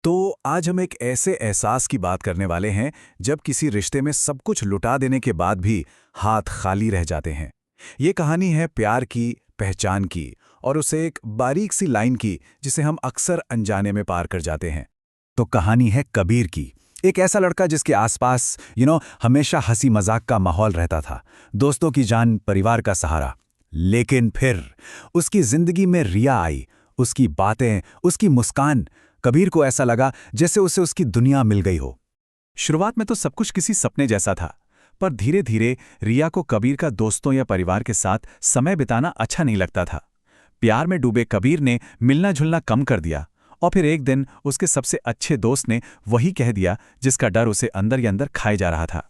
तो आज हम एक ऐसे एहसास की बात करने वाले हैं जब किसी रिश्ते में सब कुछ लुटा देने के बाद भी हाथ खाली रह जाते हैं। ये कहानी है प्यार की, पहचान की और उसे एक बारीक सी लाइन की जिसे हम अक्सर अनजाने में पार कर जाते हैं। तो कहानी है कबीर की। एक ऐसा लड़का जिसके आसपास हमेशा हंसी मजाक का माहौल रहता था, दोस्तों की जान, परिवार का सहारा। लेकिन फिर उसकी जिंदगी में रिया आई। उसकी बातें, उसकी मुस्कान। कबीर को ऐसा लगा जैसे उसे उसकी दुनिया मिल गई हो। शुरुआत में तो सब कुछ किसी सपने जैसा था, पर धीरे धीरे रिया को कबीर का दोस्तों या परिवार के साथ समय बिताना अच्छा नहीं लगता था। प्यार में डूबे कबीर ने मिलना जुलना कम कर दिया और फिर एक दिन उसके सबसे अच्छे दोस्त ने वही कह दिया जिसका डर उसे अंदर ही अंदर खाए जा रहा था।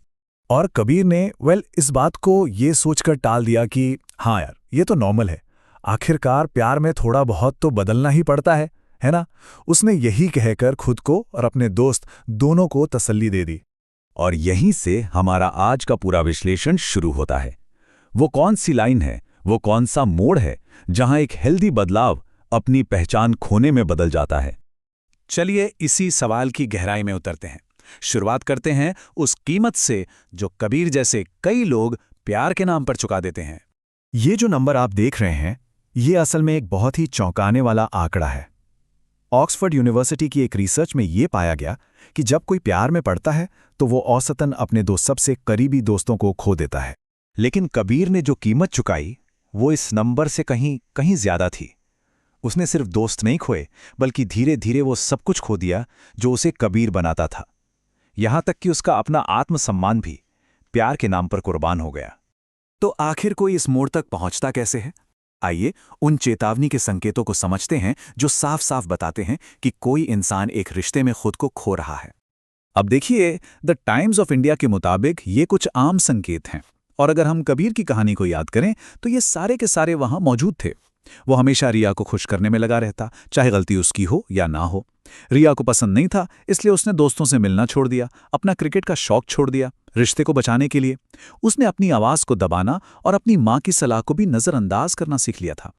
और कबीर ने इस बात को ये सोचकर टाल दिया कि हाँ यार, ये तो नॉर्मल है, आखिरकार प्यार में थोड़ा बहुत तो बदलना ही पड़ता है ना। उसने यही कहकर खुद को और अपने दोस्त दोनों को तसल्ली दे दी। और यहीं से हमारा आज का पूरा विश्लेषण शुरू होता है। वो कौन सी लाइन है, वो कौन सा मोड़ है जहां एक हेल्दी बदलाव अपनी पहचान खोने में बदल जाता है। चलिए इसी सवाल की गहराई में उतरते हैं। शुरुआत करते हैं उस कीमत से जो कबीर जैसे कई लोग प्यार के नाम पर चुका देते हैं। ये जो नंबर आप देख रहे हैं, ये असल में एक बहुत ही चौंकाने वाला आंकड़ा है। ऑक्सफोर्ड यूनिवर्सिटी की एक रिसर्च में ये पाया गया कि जब कोई प्यार में पड़ता है तो वो औसतन अपने दो सबसे करीबी दोस्तों को खो देता है। लेकिन कबीर ने जो कीमत चुकाई वो इस नंबर से कहीं कहीं ज्यादा थी। उसने सिर्फ दोस्त नहीं खोए, बल्कि धीरे धीरे वो सब कुछ खो दिया जो उसे कबीर बनाता था। यहां तक कि उसका अपना आत्मसम्मान भी प्यार के नाम पर कुर्बान हो गया। तो आखिर कोई इस मोड़ तक पहुंचता कैसे है? आइए उन चेतावनी के संकेतों को समझते हैं जो साफ साफ बताते हैं कि कोई इंसान एक रिश्ते में खुद को खो रहा है। अब देखिए, द टाइम्स ऑफ इंडिया के मुताबिक ये कुछ आम संकेत हैं, और अगर हम कबीर की कहानी को याद करें तो ये सारे के सारे वहां मौजूद थे। वो हमेशा रिया को खुश करने में लगा रहता, चाहे गलती उसकी हो या ना हो। रिया को पसंद नहीं था, इसलिए उसने दोस्तों से मिलना छोड़ दिया, अपना क्रिकेट का शौक छोड़ दिया रिश्ते को बचाने के लिए। उसने अपनी आवाज को दबाना और अपनी माँ की सलाह को भी नजरअंदाज करना सीख लिया था।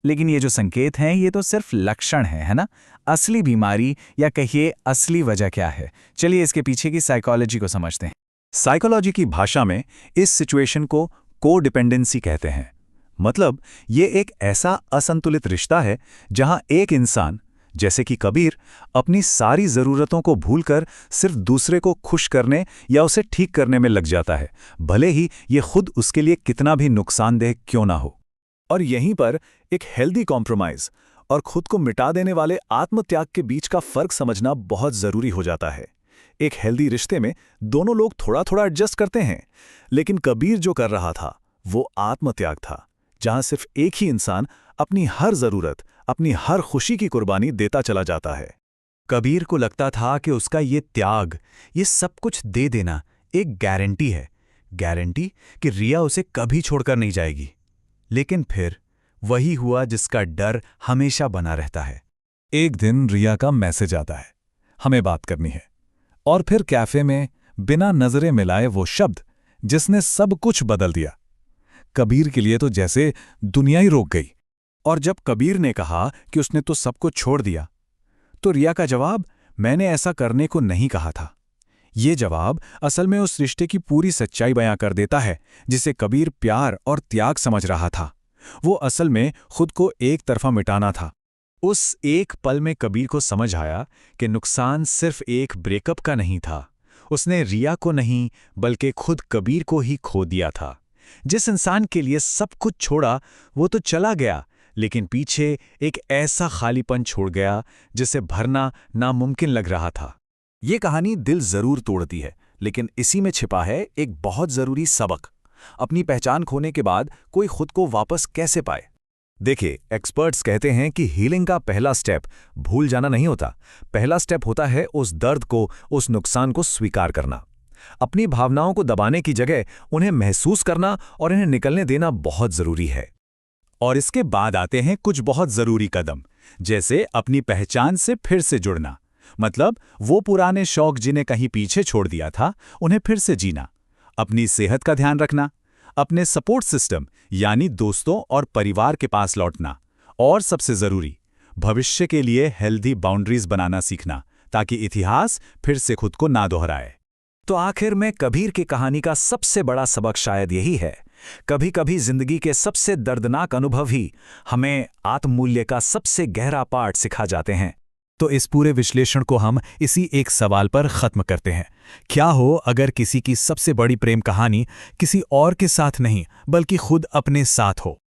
लेकिन ये जो संकेत हैं, ये तो सिर्फ लक्षण है ना? असली बीमारी या कहिए असली वजह क्या है? चलिए इसके पीछे की साइकोलॉजी को समझते हैं। साइकोलॉजी की भाषा में इस सिचुएशन को कोडिपेंडेंसी कहते हैं। मतलब ये एक ऐसा असंतुलित रिश्ता है जहां एक इंसान, जैसे कि कबीर, अपनी सारी जरूरतों को भूलकर सिर्फ दूसरे को खुश करने या उसे ठीक करने में लग जाता है, भले ही ये खुद उसके लिए कितना भी नुकसानदेह क्यों ना हो। और यहीं पर एक हेल्दी कॉम्प्रोमाइज और खुद को मिटा देने वाले आत्मत्याग के बीच का फर्क समझना बहुत जरूरी हो जाता है। एक हेल्दी रिश्ते में दोनों लोग थोड़ा थोड़ा एडजस्ट करते हैं, लेकिन कबीर जो कर रहा था वो आत्मत्याग था, जहां सिर्फ एक ही इंसान अपनी हर जरूरत, अपनी हर खुशी की कुर्बानी देता चला जाता है। कबीर को लगता था कि उसका ये त्याग, ये सब कुछ दे देना एक गारंटी है, गारंटी कि रिया उसे कभी छोड़कर नहीं जाएगी। लेकिन फिर वही हुआ जिसका डर हमेशा बना रहता है। एक दिन रिया का मैसेज आता है, हमें बात करनी है। और फिर कैफे में बिना नजरें मिलाए वो शब्द जिसने सब कुछ बदल दिया। कबीर के लिए तो जैसे दुनिया ही रोक गई। और जब कबीर ने कहा कि उसने तो सब कुछ छोड़ दिया, तो रिया का जवाब, मैंने ऐसा करने को नहीं कहा था। ये जवाब असल में उस रिश्ते की पूरी सच्चाई बयां कर देता है जिसे कबीर प्यार और त्याग समझ रहा था। वो असल में खुद को एक तरफा मिटाना था। उस एक पल में कबीर को समझ आया कि नुकसान सिर्फ एक ब्रेकअप का नहीं था। उसने रिया को नहीं, बल्कि खुद कबीर को ही खो दिया था। जिस इंसान के लिए सब कुछ छोड़ा वो तो चला गया, लेकिन पीछे एक ऐसा खालीपन छोड़ गया जिसे भरना नामुमकिन लग रहा था। ये कहानी दिल जरूर तोड़ती है, लेकिन इसी में छिपा है एक बहुत जरूरी सबक। अपनी पहचान खोने के बाद कोई खुद को वापस कैसे पाए? देखिए, एक्सपर्ट्स कहते हैं कि हीलिंग का पहला स्टेप भूल जाना नहीं होता। पहला स्टेप होता है उस दर्द को, उस नुकसान को स्वीकार करना। अपनी भावनाओं को दबाने की जगह उन्हें महसूस करना और इन्हें निकलने देना बहुत जरूरी है। और इसके बाद आते हैं कुछ बहुत जरूरी कदम, जैसे अपनी पहचान से फिर से जुड़ना। मतलब वो पुराने शौक जिन्हें कहीं पीछे छोड़ दिया था, उन्हें फिर से जीना। अपनी सेहत का ध्यान रखना, अपने सपोर्ट सिस्टम यानी दोस्तों और परिवार के पास लौटना। और सबसे जरूरी, भविष्य के लिए हेल्दी बाउंड्रीज बनाना सीखना, ताकि इतिहास फिर से खुद को ना दोहराए। तो आखिर में कबीर की कहानी का सबसे बड़ा सबक शायद यही है, कभी कभी जिंदगी के सबसे दर्दनाक अनुभव ही हमें आत्ममूल्य का सबसे गहरा पाठ सिखा जाते हैं। तो इस पूरे विश्लेषण को हम इसी एक सवाल पर खत्म करते हैं, क्या हो अगर किसी की सबसे बड़ी प्रेम कहानी किसी और के साथ नहीं बल्कि खुद अपने साथ हो।